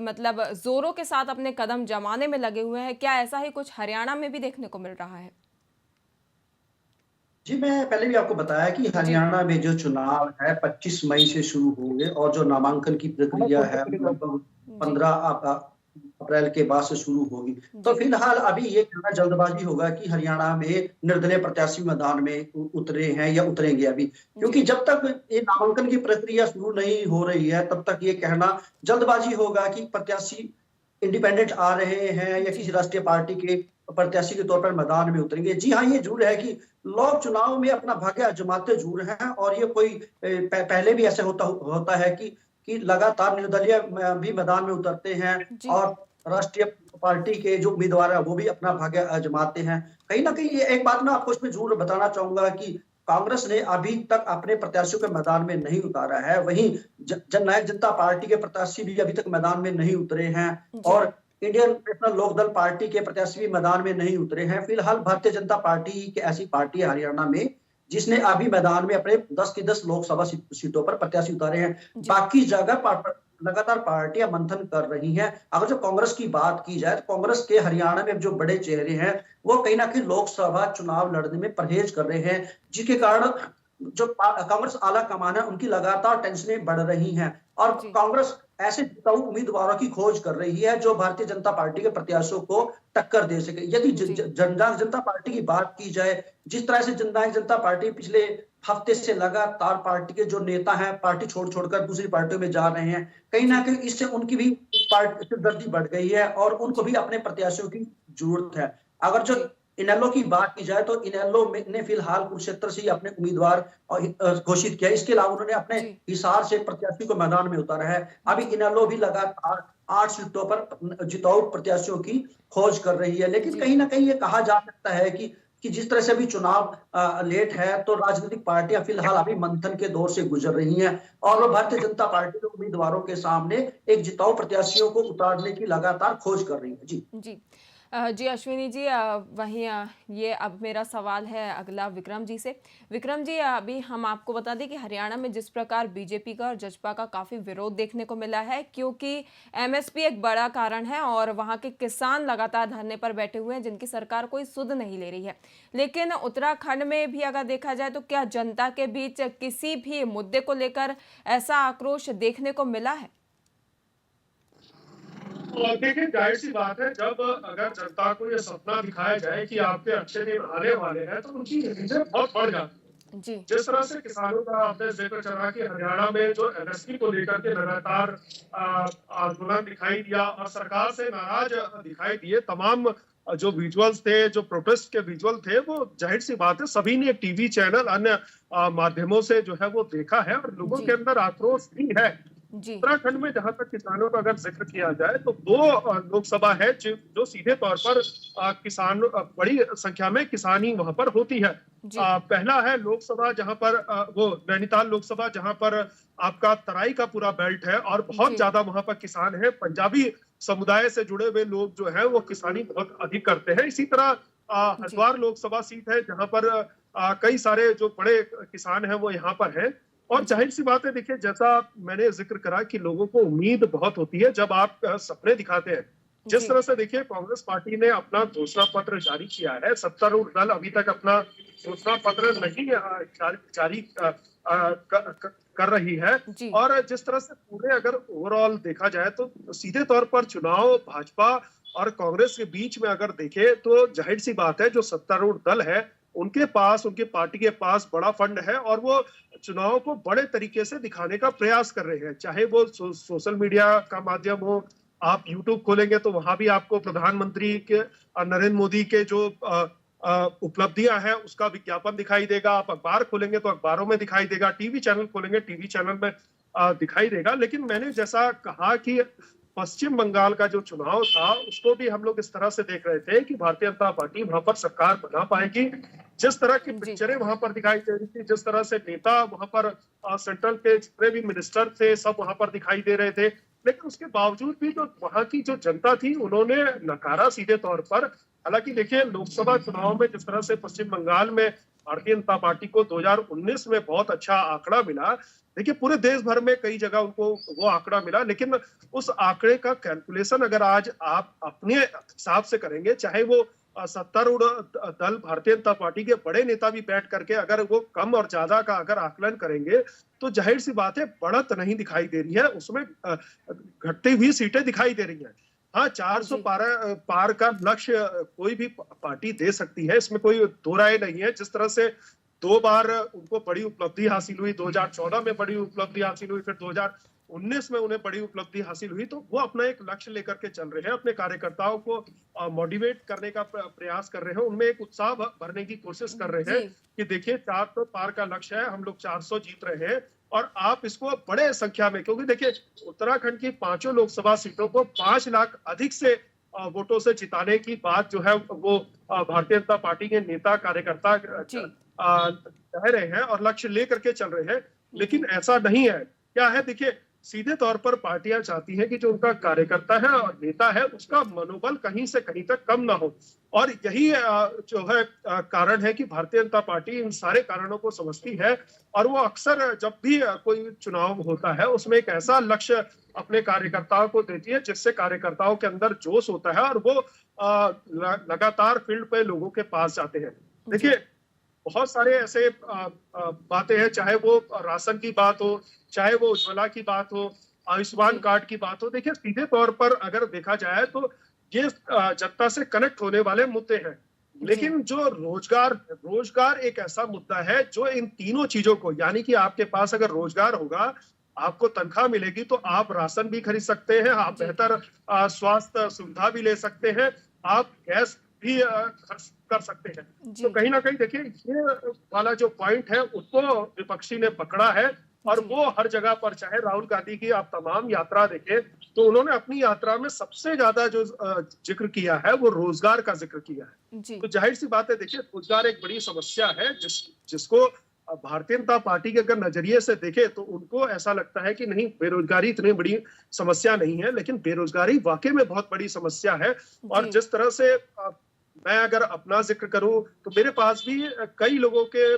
मतलब जोरों के साथ अपने कदम जमाने में लगे हुए हैं, क्या ऐसा ही कुछ हरियाणा में भी देखने को मिल रहा है? जी, मैं पहले भी आपको बताया कि हरियाणा में जो चुनाव है 25 मई से शुरू होंगे, और जो नामांकन की प्रक्रिया है लगभग 15 अप्रैल के बाद से शुरू होगी। तो फिलहाल अभी ये कहना जल्दबाजी होगा कि हरियाणा में निर्दलीय प्रत्याशी मैदान में उतरे हैं या उतरेंगे अभी, क्योंकि जब तक ये नामांकन की प्रक्रिया शुरू नहीं हो रही है तब तक ये कहना जल्दबाजी होगा कि प्रत्याशी इंडिपेंडेंट आ रहे हैं या किसी राष्ट्रीय पार्टी के प्रत्याशी के तौर पर मैदान में उतरेंगे। जी हाँ, ये जरूर है कि लोग चुनाव में अपना भाग्य आजमाते जरूर हैं, और ये कोई पहले भी ऐसे होता है कि लगातार निर्दलीय भी मैदान में उतरते हैं, और राष्ट्रीय पार्टी के जो उम्मीदवार है वो भी अपना भाग्य आजमाते हैं। कहीं ना कहीं एक बात मैं आपको इसमें जरूर बताना चाहूंगा कि कांग्रेस ने अभी तक अपने प्रत्याशियों के मैदान में नहीं उतारा है, वहीं जननायक जनता पार्टी के प्रत्याशी भी अभी तक मैदान में नहीं उतरे हैं, और इंडियन नेशनल लोकदल पार्टी के प्रत्याशी भी मैदान में नहीं उतरे हैं। फिलहाल भारतीय जनता पार्टी की ऐसी पार्टी है हरियाणा में जिसने अभी मैदान में अपने 10 की 10 लोकसभा सीटों पर प्रत्याशी उतारे हैं। बाकी जगह लगातार पार्टियां मंथन कर रही हैं। अगर जो कांग्रेस की बात की जाए तो कांग्रेस के हरियाणा में जो बड़े चेहरे हैं वो कहीं ना कहीं लोकसभा चुनाव लड़ने में परहेज कर रहे हैं, जिसके कारण जो कांग्रेस आला कमान है उनकी लगातार टेंशनें बढ़ रही हैं, और कांग्रेस ऐसे उम्मीदवारों की खोज कर रही है जो भारतीय जनता पार्टी के प्रत्याशियों को टक्कर दे सके। यदि जननायक जनता पार्टी की बात की जाए, जिस तरह से जननायक जनता पार्टी पिछले हफ्ते से लगातार पार्टी के जो नेता हैं पार्टी छोड़कर दूसरी पार्टियों में जा रहे हैं, कहीं ना कहीं इससे उनकी भी सिरदर्दी बढ़ गई है, और उनको भी अपने प्रत्याशियों की जरूरत है। अगर जो इनेलो की बात की जाए तो इनेलो ने फिलहाल कुरुक्षेत्र से अपने उम्मीदवार घोषित किया। इसके अलावा उन्होंने अपने हिसार से प्रत्याशी को मैदान में उतारा है। अभी इनेलो भी लगातार 8 सीटों पर जिताऊ प्रत्याशियों की खोज कर रही है, लेकिन कहीं ना कहीं ये कहा जा सकता है कि कि जिस तरह से अभी चुनाव लेट है, तो राजनीतिक पार्टियां फिलहाल अभी मंथन के दौर से गुजर रही हैं और वो भारतीय जनता पार्टी के उम्मीदवारों के सामने एक जिताऊ प्रत्याशियों को उतारने की लगातार खोज कर रही है। जी जी जी अश्विनी जी, वहीं ये अब मेरा सवाल है अगला विक्रम जी से। विक्रम जी, अभी हम आपको बता दें कि हरियाणा में जिस प्रकार बीजेपी का और जसपा का काफ़ी विरोध देखने को मिला है, क्योंकि एमएसपी एक बड़ा कारण है और वहाँ के किसान लगातार धरने पर बैठे हुए हैं जिनकी सरकार कोई सुध नहीं ले रही है। लेकिन उत्तराखंड में भी अगर देखा जाए तो क्या जनता के बीच किसी भी मुद्दे को लेकर ऐसा आक्रोश देखने को मिला है? देखिए, जाहिर सी बात है, जब अगर जनता को ये सपना दिखाया जाए कि आपके अच्छे दिन आने वाले हैं, तो उनकी उम्मीदें बहुत बढ़ जाती हैं। जी जिस तरह से किसानों का आपने जिक्र करा कि हरियाणा में जो एमएसपी को लेकर के लगातार आंदोलन दिखाई दिया और सरकार से नाराज दिखाई दिए, तमाम जो विजुअल्स थे, जो प्रोटेस्ट के विजुअल थे, वो जाहिर सी बात है सभी ने टीवी चैनल अन्य माध्यमों से जो है वो देखा है और लोगों जी के अंदर आक्रोश भी है। जी उत्तराखंड में जहां तक किसानों का अगर जिक्र किया जाए तो दो लोकसभा है जो सीधे तौर पर किसान बड़ी संख्या में किसानी वहां पर होती है। जी पहला है लोकसभा जहां पर वो नैनीताल लोकसभा, जहां पर आपका तराई का पूरा बेल्ट है और बहुत जी ज्यादा वहां पर किसान है। पंजाबी समुदाय से जुड़े हुए लोग जो है वो किसानी बहुत अधिक करते हैं। इसी तरह जी हरिद्वार लोकसभा सीट है जहां पर कई सारे जो बड़े किसान हैं वो यहाँ पर हैं। और जी जाहिर सी बात है, देखिए, जैसा मैंने जिक्र करा कि लोगों को उम्मीद बहुत होती है जब आप सपने दिखाते हैं। जिस जी तरह से देखिए कांग्रेस पार्टी ने अपना घोषणा पत्र जारी किया है, सत्तारूढ़ दल अभी तक अपना घोषणा पत्र नहीं जारी कर रही है। जी और जिस तरह से पूरे अगर ओवरऑल देखा जाए तो सीधे तौर पर चुनाव भाजपा और कांग्रेस के बीच में अगर देखे तो जाहिर सी बात है जो सत्तारूढ़ दल है उनके पास, उनकी पार्टी के पास बड़ा फंड है और वो चुनाव को बड़े तरीके से दिखाने का प्रयास कर रहे हैं। चाहे वो सोशल मीडिया का माध्यम हो, आप यूट्यूब खोलेंगे तो वहां भी आपको प्रधानमंत्री के नरेंद्र मोदी के जो उपलब्धियां हैं उसका विज्ञापन दिखाई देगा। आप अखबार खोलेंगे तो अखबारों में दिखाई देगा, टीवी चैनल खोलेंगे टीवी चैनल में दिखाई देगा। लेकिन मैंने जैसा कहा कि पश्चिम बंगाल का जो चुनाव था उसको भी हम लोग इस तरह से देख रहे थे कि भारतीय जनता पार्टी वहां पर सरकार बना पाएगी। जिस तरह की जी पिक्चरें वहां पर दिखाई दे रही थी, जिस तरह से नेता वहां पर सेंट्रल के जितने भी मिनिस्टर थे सब वहां पर दिखाई दे रहे थे, लेकिन उसके बावजूद भी जो वहां की जो जनता थी उन्होंने नकारा सीधे तौर पर। हालांकि देखिए, लोकसभा चुनाव में जिस तरह से पश्चिम बंगाल में भारतीय जनता पार्टी को 2019 में बहुत अच्छा आंकड़ा मिला, देखिए पूरे देश भर में कई जगह उनको वो आंकड़ा मिला, लेकिन उस आंकड़े का कैलकुलेशन अगर आज आप अपने हिसाब से करेंगे, चाहे वो सत्तारूढ़ दल भारतीय जनता पार्टी के बड़े नेता भी बैठ करके अगर वो कम और ज्यादा का अगर आकलन करेंगे तो जाहिर सी बात है बढ़त नहीं दिखाई दे रही है, उसमें घटती हुई सीटें दिखाई दे रही हैं। हाँ, 400 पार का लक्ष्य कोई भी पार्टी दे सकती है, इसमें कोई दो राय नहीं है। जिस तरह से 2 बार उनको बड़ी उपलब्धि हासिल हुई, 2014 में बड़ी उपलब्धि हासिल हुई, फिर 2019 में उन्हें बड़ी उपलब्धि हासिल हुई, तो वो अपना एक लक्ष्य लेकर के चल रहे हैं, अपने कार्यकर्ताओं को मोटिवेट करने का प्रयास कर रहे हैं, उनमें एक उत्साह भरने की कोशिश कर रहे हैं कि देखिए 400 पार का लक्ष्य है, हम लोग 400 जीत रहे हैं और आप इसको बड़े संख्या में, क्योंकि देखिए उत्तराखंड की 5 लोकसभा सीटों को 5 लाख अधिक से वोटों से जिताने की बात जो है वो भारतीय जनता पार्टी के नेता कार्यकर्ता कह रहे हैं और लक्ष्य लेकर के चल रहे हैं, लेकिन ऐसा नहीं है। क्या है, देखिए सीधे तौर पर पार्टियां चाहती हैं कि जो उनका कार्यकर्ता है और नेता है उसका मनोबल कहीं से कहीं तक कम ना हो, और यही जो है कारण है कि भारतीय जनता पार्टी इन सारे कारणों को समझती है और वो अक्सर जब भी कोई चुनाव होता है उसमें एक ऐसा लक्ष्य अपने कार्यकर्ताओं को देती है जिससे कार्यकर्ताओं के अंदर जोश होता है और वो लगातार फील्ड पे लोगों के पास जाते हैं। देखिए बहुत सारे ऐसे बातें हैं, चाहे वो राशन की बात हो, चाहे वो उज्ज्वला की बात हो, आयुष्मान कार्ड की बात हो। देखिए सीधे तौर पर अगर देखा जाए तो ये जनता से कनेक्ट होने वाले मुद्दे हैं, लेकिन जो रोजगार एक ऐसा मुद्दा है जो इन तीनों चीजों को, यानी कि आपके पास अगर रोजगार होगा, आपको तनख्वाह मिलेगी तो आप राशन भी खरीद सकते हैं, आप बेहतर स्वास्थ्य सुविधा भी ले सकते हैं, आप गैस भी खर्च कर सकते हैं। तो कहीं ना कहीं देखिए ये वाला जो पॉइंट है उसको विपक्षी ने पकड़ा है और जी। वो हर जगह पर, चाहे राहुल गांधी की आप तमाम यात्रा देखें तो उन्होंने अपनी यात्रा में सबसे ज्यादा जो जिक्र किया है वो रोजगार का जिक्र किया है। जी। तो जाहिर सी बात है, देखिए रोजगार एक बड़ी समस्या है जिसको भारतीय जनता पार्टी के अगर नजरिए से देखे तो उनको ऐसा लगता है कि नहीं, बेरोजगारी इतनी बड़ी समस्या नहीं है, लेकिन बेरोजगारी वाकई में बहुत बड़ी समस्या है। और जी। जिस तरह से मैं अगर अपना जिक्र करूं तो मेरे पास भी कई लोगों के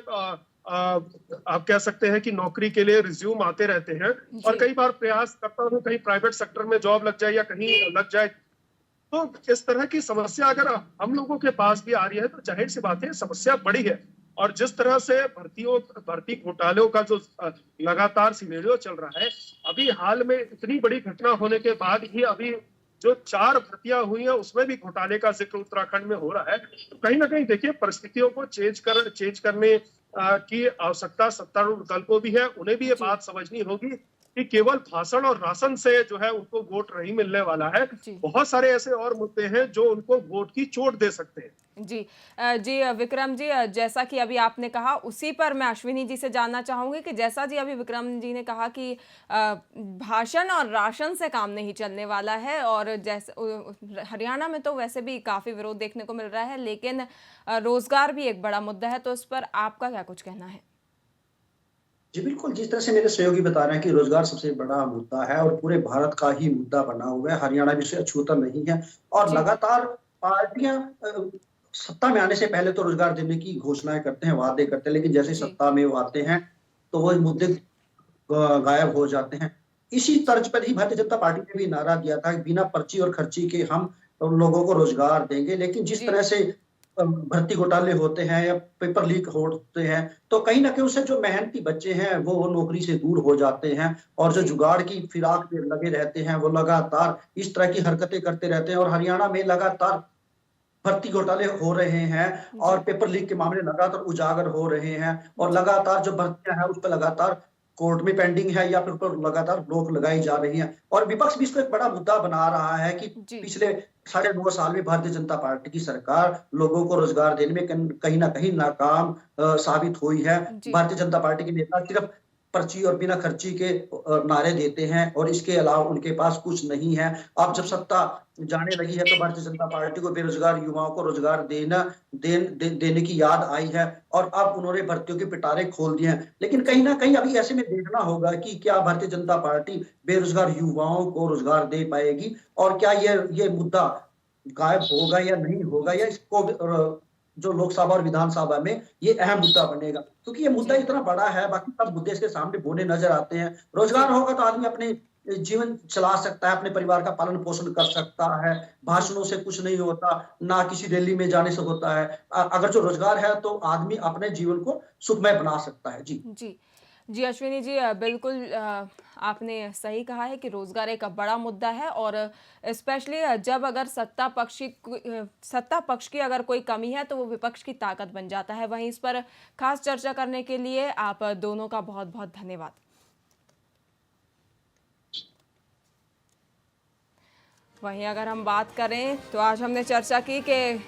आप कह सकते हैं कि नौकरी के लिए रिज्यूम आते रहते हैं, और जी। कई बार प्रयास करता हूं कहीं प्राइवेट सेक्टर में जॉब लग जाए या कहीं लग जाए। तो इस तरह की समस्या अगर हम लोगों के पास भी आ रही है तो जाहिर सी बात है समस्या बड़ी है। और जिस तरह से भर्ती घोटालों का जो लगातार सिनेरियो चल रहा है, अभी हाल में इतनी बड़ी घटना होने के बाद ही अभी जो 4 भर्तियां हुई हैं उसमें भी घोटाले का जिक्र उत्तराखंड में हो रहा है। तो कहीं ना कहीं देखिए परिस्थितियों को चेंज करने की आवश्यकता सत्तारूढ़ दल को भी है। उन्हें भी ये जी। बात समझनी होगी कि केवल भाषण और राशन से जो है उनको वोट नहीं मिलने वाला है। जी। बहुत सारे ऐसे और मुद्दे हैं जो उनको वोट की चोट दे सकते हैं। जी। जी विक्रम जी, जैसा कि अभी आपने कहा उसी पर मैं अश्विनी जी से जानना चाहूंगी कि जैसा जी अभी विक्रम जी ने कहा कि भाषण और राशन से काम नहीं चलने वाला है, और जैसे हरियाणा में तो वैसे भी काफ़ी विरोध देखने को मिल रहा है, लेकिन रोजगार भी एक बड़ा मुद्दा है, तो इस पर आपका क्या कुछ कहना है? जी बिल्कुल, जिस तरह से मेरे सहयोगी बता रहे हैं कि रोजगार सबसे बड़ा मुद्दा है और पूरे भारत का ही मुद्दा बना हुआ है, हरियाणा भी इससे अछूता नहीं है। और जी। लगातार पार्टियां सत्ता में आने से पहले तो रोजगार देने की घोषणाएं करते हैं, वादे करते हैं, लेकिन जैसे ही जी। सत्ता में वो आते हैं तो वो मुद्दे गायब हो जाते हैं। इसी तर्ज पर ही भारतीय जनता पार्टी ने भी नारा दिया था कि बिना पर्ची और खर्ची के हम लोगों को रोजगार देंगे। लेकिन जिस जी। तरह से भर्ती घोटाले होते हैं या पेपर लीक होते हैं, तो कहीं न कहीं उससे जो मेहनती बच्चे हैं वो नौकरी से दूर हो जाते हैं, और जो जी। जुगाड़ की फिराक में लगे रहते हैं वो लगातार इस तरह की हरकतें करते रहते हैं। और हरियाणा में लगातार भर्ती घोटाले हो रहे हैं और जी। पेपर लीक के मामले लगातार उजागर हो रहे हैं, और लगातार जो भर्तियां हैं उस पर लगातार कोर्ट में पेंडिंग है या फिर पर लगातार रोक लगाई जा रही है। और विपक्ष भी इसको एक बड़ा मुद्दा बना रहा है कि जी। पिछले 9.5 साल में भारतीय जनता पार्टी की सरकार लोगों को रोजगार देने में कहीं ना कहीं नाकाम साबित हुई है। जी। भारतीय जनता पार्टी के नेता सिर्फ पर्ची और बिना खर्ची के नारे देते हैं और इसके अलावा उनके पास कुछ नहीं है। अब जब जी। सत्ता जाने लगी है तो भारतीय जनता पार्टी को बेरोजगार युवाओं को रोजगार देने की याद आई है, और अब उन्होंने भर्तियों के पिटारे खोल दिए हैं। लेकिन कहीं ना कहीं अभी ऐसे में देखना होगा कि क्या भारतीय जनता पार्टी बेरोजगार युवाओं को रोजगार दे पाएगी, और क्या ये मुद्दा गायब होगा या नहीं होगा, या इसको जो लोकसभा और विधानसभा में ये अहम मुद्दा बनेगा। क्योंकि ये मुद्दा जी। इतना बड़ा है, बाकी सब मुद्दे इसके सामने बोने नजर आते हैं। जी। रोजगार होगा तो आदमी अपने जीवन चला सकता है, अपने परिवार का पालन पोषण कर सकता है। जी। भाषणों से कुछ नहीं होता, ना किसी रैली में जाने से होता है। अगर जो रोजगार है तो आदमी अपने जीवन को सुखमय बना सकता है। जी। जी। जी, अश्विनी जी, बिल्कुल आपने सही कहा है कि रोज़गार एक बड़ा मुद्दा है, और स्पेशली जब अगर सत्ता पक्ष की अगर कोई कमी है तो वो विपक्ष की ताकत बन जाता है। वहीं इस पर खास चर्चा करने के लिए आप दोनों का बहुत-बहुत धन्यवाद। वहीं अगर हम बात करें तो आज हमने चर्चा की कि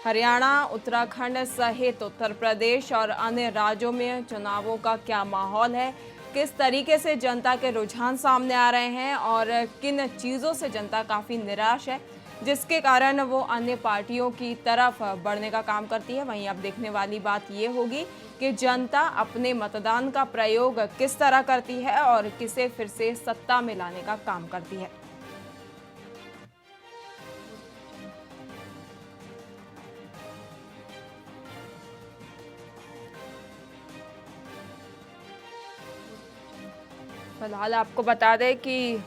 हरियाणा, उत्तराखंड सहित उत्तर प्रदेश और अन्य राज्यों में चुनावों का क्या माहौल है, किस तरीके से जनता के रुझान सामने आ रहे हैं और किन चीज़ों से जनता काफ़ी निराश है, जिसके कारण वो अन्य पार्टियों की तरफ बढ़ने का काम करती है। वहीं अब देखने वाली बात ये होगी कि जनता अपने मतदान का प्रयोग किस तरह करती है और किसे फिर से सत्ता में लाने का काम करती है। फिलहाल आपको बता दें कि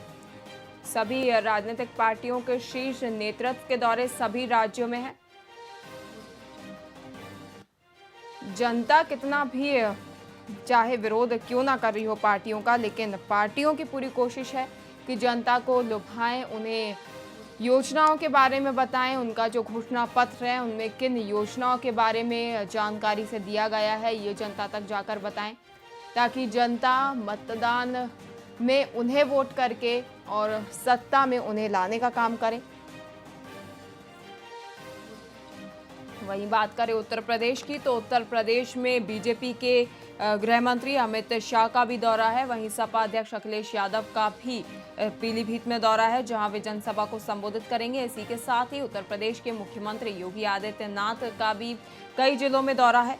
सभी राजनीतिक पार्टियों के शीर्ष नेतृत्व के दौरे सभी राज्यों में है। जनता कितना भी चाहे विरोध क्यों ना कर रही हो पार्टियों का, लेकिन पार्टियों की पूरी कोशिश है कि जनता को लुभाएं, उन्हें योजनाओं के बारे में बताएं, उनका जो घोषणा पत्र है उनमें किन योजनाओं के बारे में जानकारी से दिया गया है ये जनता तक जाकर बताएं, ताकि जनता मतदान में उन्हें वोट करके और सत्ता में उन्हें लाने का काम करे। वहीं बात करें उत्तर प्रदेश की, तो उत्तर प्रदेश में बीजेपी के गृह मंत्री अमित शाह का भी दौरा है। वहीं सपा अध्यक्ष अखिलेश यादव का भी पीलीभीत में दौरा है, जहां वे जनसभा को संबोधित करेंगे। इसी के साथ ही उत्तर प्रदेश के मुख्यमंत्री योगी आदित्यनाथ का भी कई जिलों में दौरा है।